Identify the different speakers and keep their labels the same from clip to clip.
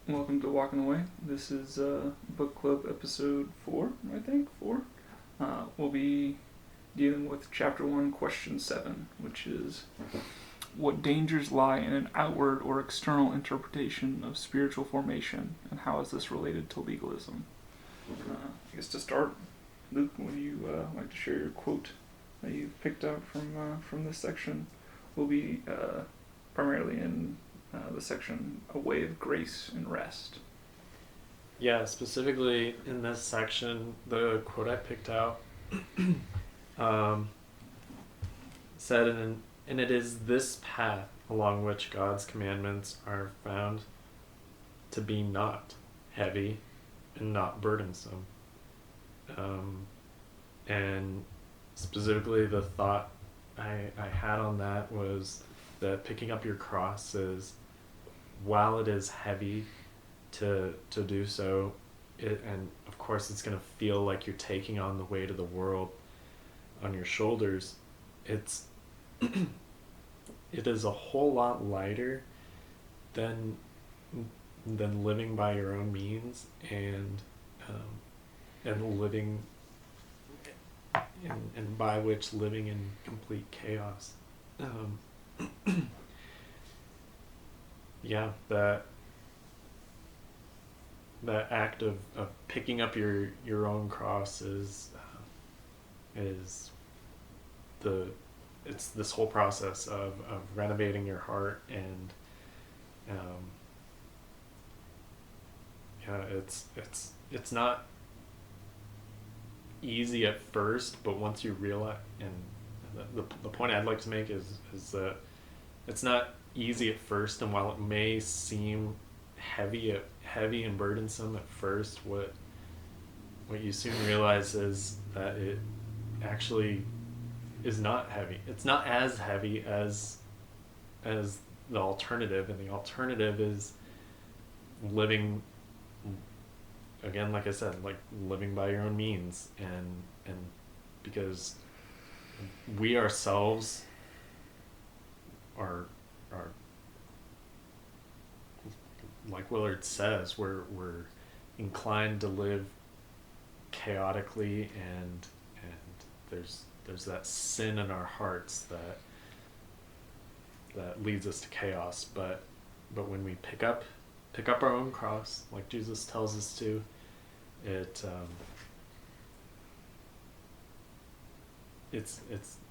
Speaker 1: Welcome to Walking Away. This is book club episode 4, I think. 4. We'll be dealing with chapter 1, question 7, which is what dangers lie in an outward or external interpretation of spiritual formation, and how is this related to legalism? I guess to start, Luke, would you like to share your quote that you picked out from this section? We'll be primarily in the section A Way of Grace and Rest.
Speaker 2: Yeah, specifically in this section, the quote I picked out said, and it is this path along which God's commandments are found to be not heavy and not burdensome. And specifically the thought I had on that was that picking up your cross is, while it is heavy to do so, and of course it's going to feel like you're taking on the weight of the world on your shoulders, it is a whole lot lighter than living by your own means and living and by which living in complete chaos. Yeah, that act of picking up your own cross is it's this whole process of renovating your heart, and it's not easy at first, but once you realize, and the point I'd like to make is that it's not easy at first, and while it may seem heavy and burdensome at first, what you soon realize is that it actually is not heavy. It's not as heavy as the alternative, and the alternative is living, again, like I said, like living by your own means, and because we ourselves are like Willard says, we're inclined to live chaotically, and there's that sin in our hearts that leads us to chaos. But when we pick up our own cross, like Jesus tells us to, it's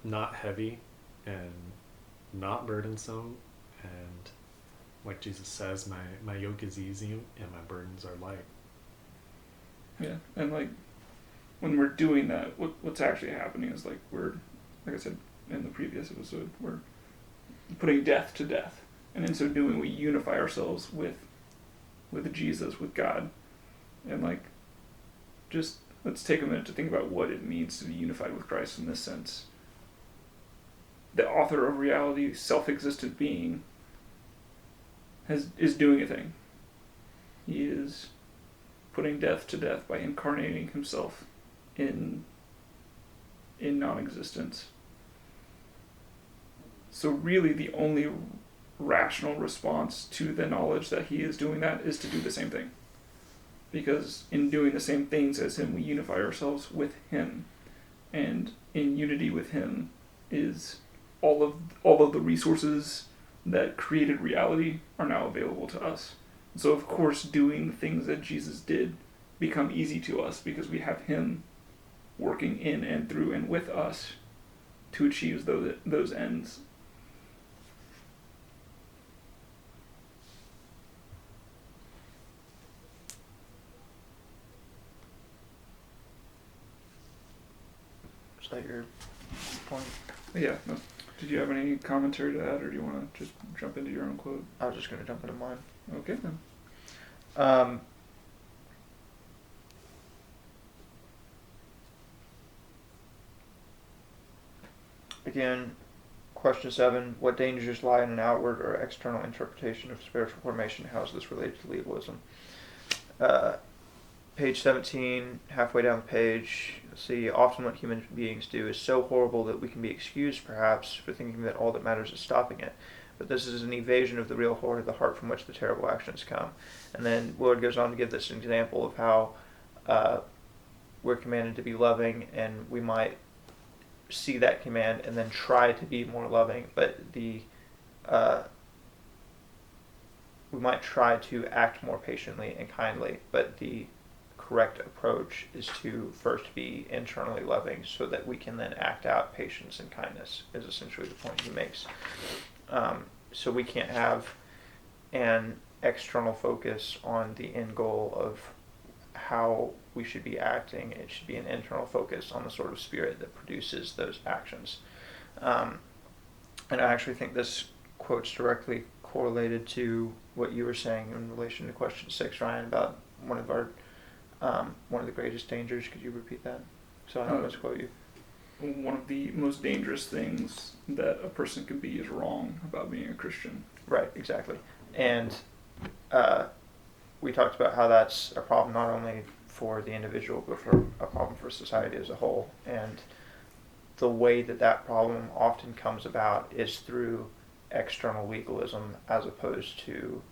Speaker 2: not heavy and not burdensome, and like Jesus says, my yoke is easy and my burdens are light.
Speaker 1: Yeah, and like when we're doing that, what's actually happening is like I said in the previous episode, we're putting death to death, and in so doing, we unify ourselves with Jesus, with God, and like just let's take a minute to think about what it means to be unified with Christ in this sense. The author of reality, self-existent being, is doing a thing. He is putting death to death by incarnating himself in non-existence. So really the only rational response to the knowledge that he is doing that is to do the same thing. Because in doing the same things as him, we unify ourselves with him. And in unity with him is all of the resources that created reality are now available to us. So of course doing things that Jesus did become easy to us because we have him working in and through and with us to achieve those ends.
Speaker 3: Is that your point?
Speaker 1: Yeah. No. Did you have any commentary to that, or do you want to just jump into your own quote?
Speaker 3: I was just going to jump into mine.
Speaker 1: Okay, then.
Speaker 3: Again, question 7, what dangers lie in an outward or external interpretation of spiritual formation? How is this related to legalism? Page 17, halfway down the page, you'll see often what human beings do is so horrible that we can be excused, perhaps, for thinking that all that matters is stopping it. but this is an evasion of the real horror of the heart from which the terrible actions come. And then Willard goes on to give this example of how we're commanded to be loving, and we might see that command and then try to be more loving, but we might try to act more patiently and kindly, but the correct approach is to first be internally loving so that we can then act out patience and kindness, is essentially the point he makes. So we can't have an external focus on the end goal of how we should be acting. It should be an internal focus on the sort of spirit that produces those actions. And I actually think this quote's directly correlated to what you were saying in relation to question 6, Ryan, about one of the greatest dangers. Could you repeat that? So I don't misquote you.
Speaker 1: One of the most dangerous things that a person can be is wrong about being a Christian.
Speaker 3: Right, exactly. And we talked about how that's a problem not only for the individual, but for a problem for society as a whole. And the way that problem often comes about is through external legalism as opposed to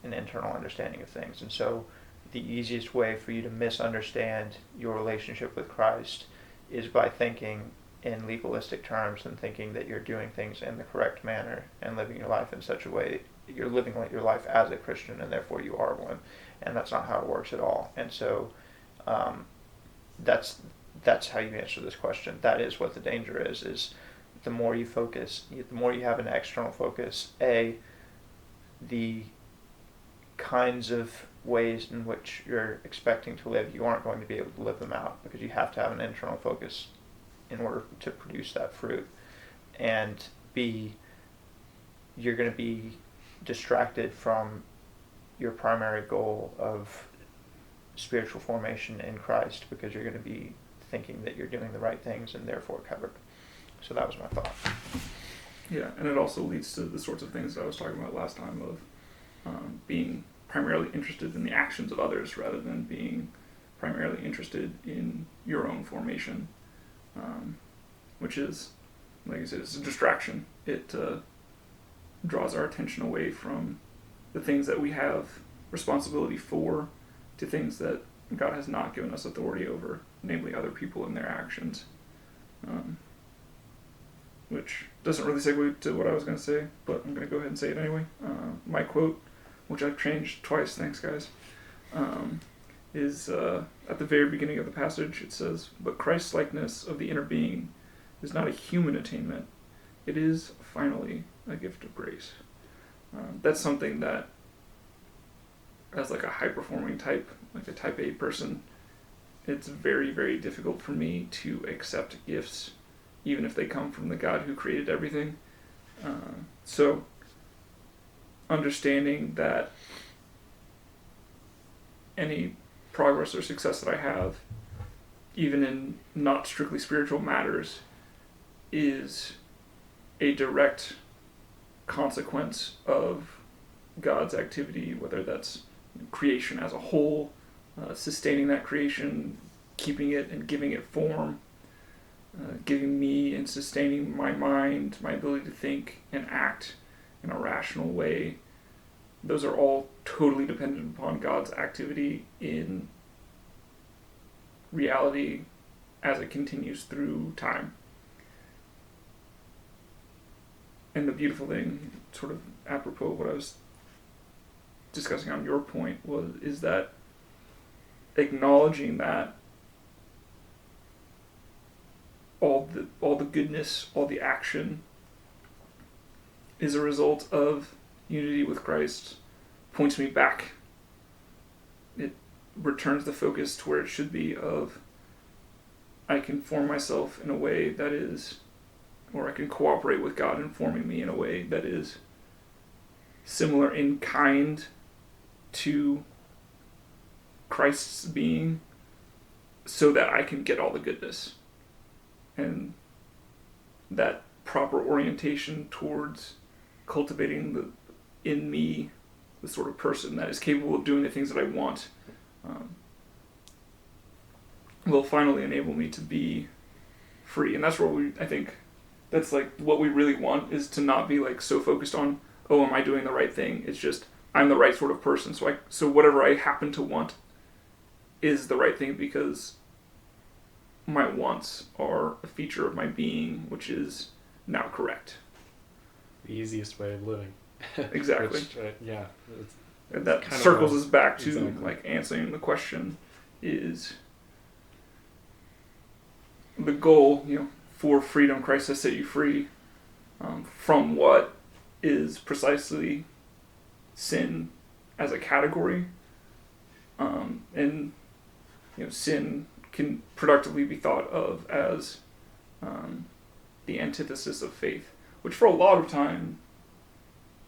Speaker 3: an internal understanding of things. And so the easiest way for you to misunderstand your relationship with Christ is by thinking in legalistic terms and thinking that you're doing things in the correct manner and living your life in such a way that you're living your life as a Christian and therefore you are one. And that's not how it works at all. And so that's how you answer this question. That is what the danger is the more you focus, the more you have an external focus, the kinds of ways in which you're expecting to live, you aren't going to be able to live them out because you have to have an internal focus in order to produce that fruit. And B, you're going to be distracted from your primary goal of spiritual formation in Christ because you're going to be thinking that you're doing the right things and therefore covered. So that was my thought.
Speaker 1: Yeah, and it also leads to the sorts of things that I was talking about last time of being primarily interested in the actions of others rather than being primarily interested in your own formation, which is, like I said, it's a distraction. It draws our attention away from the things that we have responsibility for to things that God has not given us authority over, namely other people and their actions. Which doesn't really segue to what I was going to say, but I'm going to go ahead and say it anyway. My quote, which I've changed twice, thanks guys, is at the very beginning of the passage. It says, "But Christ's likeness of the inner being is not a human attainment. It is, finally, a gift of grace." That's something that, as like a high-performing type, like a type A person, it's very, very difficult for me to accept gifts even if they come from the God who created everything. So, understanding that any progress or success that I have, even in not strictly spiritual matters, is a direct consequence of God's activity, whether that's creation as a whole, sustaining that creation, keeping it and giving it form, giving me and sustaining my mind, my ability to think and act in a rational way. Those are all totally dependent upon God's activity in reality as it continues through time. And the beautiful thing, sort of apropos of what I was discussing on your point, is that acknowledging that all the goodness, all the action is a result of unity with Christ, points me back. It returns the focus to where it should be of, I can form myself in a way that is, or I can cooperate with God in forming me in a way that is similar in kind to Christ's being, so that I can get all the goodness. And that proper orientation towards cultivating in me the sort of person that is capable of doing the things that I want will finally enable me to be free. And that's where I think That's like what we really want, is to not be like so focused on, oh, am I doing the right thing? It's just I'm the right sort of person, so whatever I happen to want is the right thing because my wants are a feature of my being, which is now correct.
Speaker 2: The easiest way of living.
Speaker 1: Exactly.
Speaker 2: Which, yeah.
Speaker 1: And that
Speaker 2: kind of
Speaker 1: circles us back to
Speaker 2: exactly.
Speaker 1: like answering the question is the goal, for freedom, Christ has set you free, from what is precisely sin as a category, and sin can productively be thought of as the antithesis of faith, which for a lot of time,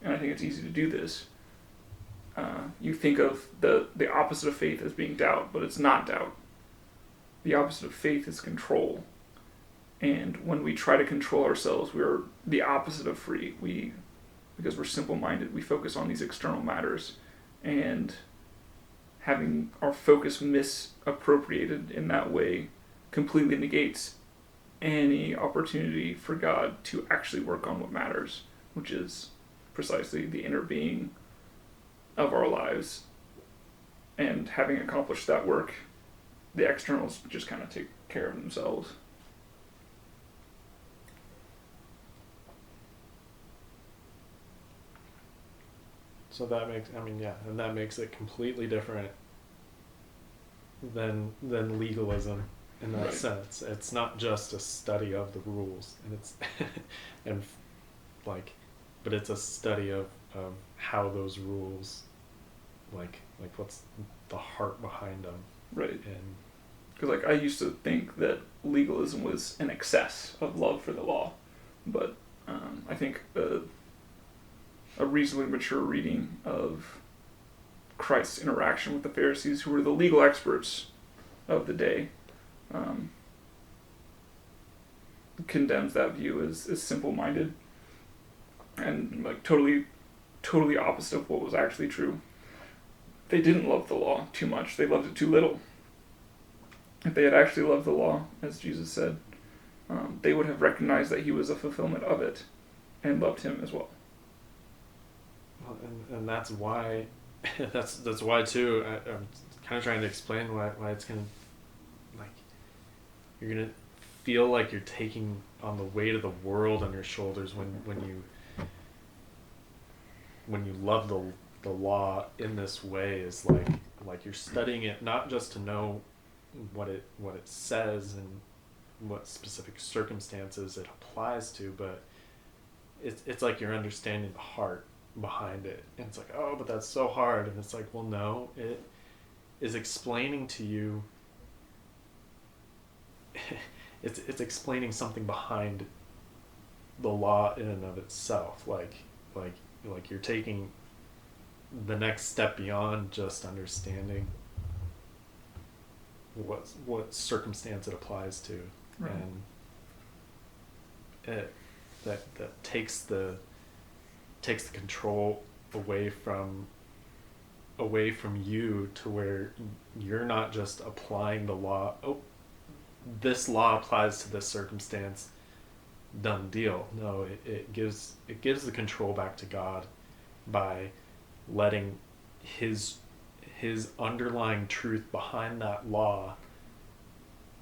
Speaker 1: and I think it's easy to do this, you think of the opposite of faith as being doubt, but it's not doubt. The opposite of faith is control. And when we try to control ourselves, we're the opposite of free. Because we're simple-minded, we focus on these external matters. And having our focus misappropriated in that way completely negates any opportunity for God to actually work on what matters, which is precisely the inner being of our lives. And having accomplished that work, the externals just kind of take care of themselves.
Speaker 2: So that makes, and that makes it completely different than legalism in that sense. It's not just a study of the rules, and it's but it's a study of how those rules, like what's the heart behind them.
Speaker 1: Right.
Speaker 2: And
Speaker 1: because I used to think that legalism was an excess of love for the law, but I think a reasonably mature reading of Christ's interaction with the Pharisees, who were the legal experts of the day, condemns that view as simple-minded and totally opposite of what was actually true. They didn't love the law too much. They loved it too little. If they had actually loved the law, as Jesus said, they would have recognized that he was a fulfillment of it and loved him as well.
Speaker 2: Well, and that's why, that's why too. I'm kind of trying to explain why it's gonna, you're gonna feel like you're taking on the weight of the world on your shoulders when you love the law in this way, is like you're studying it not just to know what it says and what specific circumstances it applies to, but it's like you're understanding the heart behind it. And it's like, oh, but that's so hard. And it's like, well, no, it is explaining to you it's explaining something behind the law in and of itself, like you're taking the next step beyond just understanding what circumstance it applies to. Right. And that takes the control away from you, to where you're not just applying the law. Oh, this law applies to this circumstance, done deal. No, it gives the control back to God by letting his underlying truth behind that law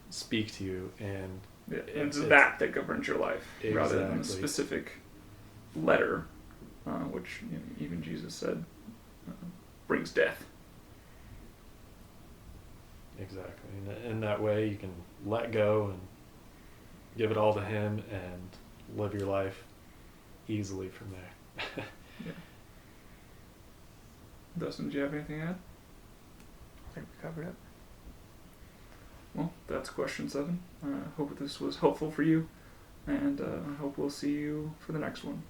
Speaker 2: speak to you, and
Speaker 1: it's that governs your life,
Speaker 2: exactly,
Speaker 1: rather than a specific letter, which even Jesus said brings death.
Speaker 2: Exactly, and in that way you can let go and give it all to him and live your life easily from there.
Speaker 1: Yeah. Dustin, do you have anything to add?
Speaker 3: I think we covered it.
Speaker 1: Well, that's question 7. Hope this was helpful for you, and I hope we'll see you for the next one.